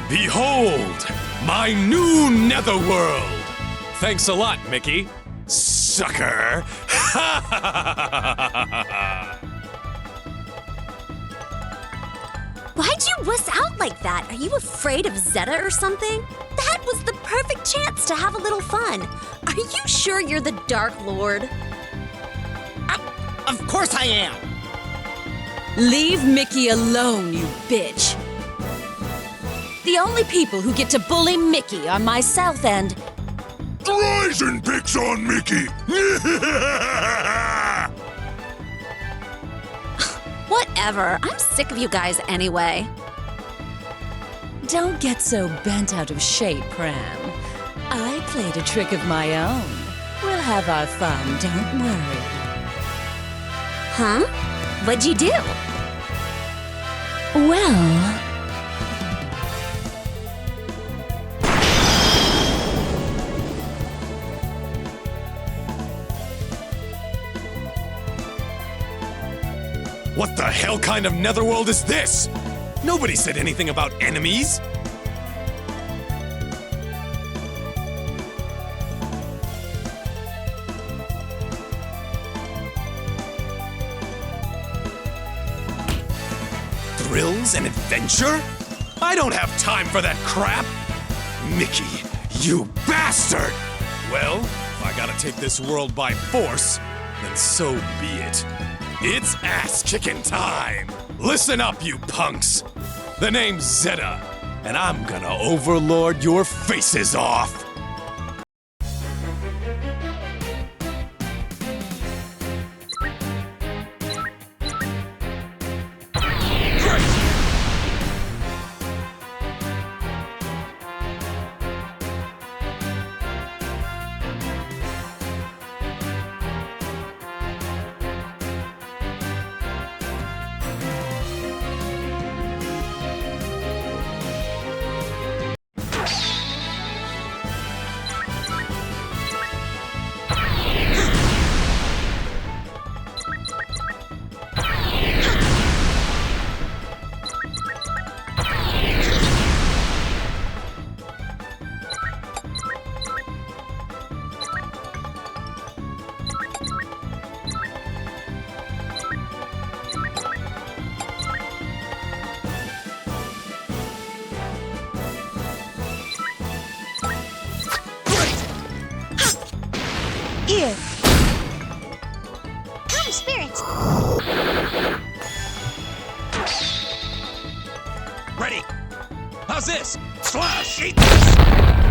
Behold, my new netherworld! Thanks a lot, Mickey. Sucker! Why'd you wuss out like that? Are you afraid of Zeta or something? That was the perfect chance to have a little fun. Are you sure you're the Dark Lord? Of course I am! Leave Mickey alone, you bitch! The only people who get to bully Mickey are myself and... Horizon picks on Mickey! Whatever. I'm sick of you guys anyway. Don't get so bent out of shape, Pram. I played a trick of my own. We'll have our fun, don't worry. Huh? What'd you do? Well... What the hell kind of netherworld is this? Nobody said anything about enemies. Thrills and adventure? I don't have time for that crap! Mickey, you bastard! Well, if I gotta take this world by force, then so be it. It's ass-kicking time! Listen up, you punks! The name's Zeta, and I'm gonna overlord your faces off! Here. Come, spirits. Ready? How's this? Slash! Eat this!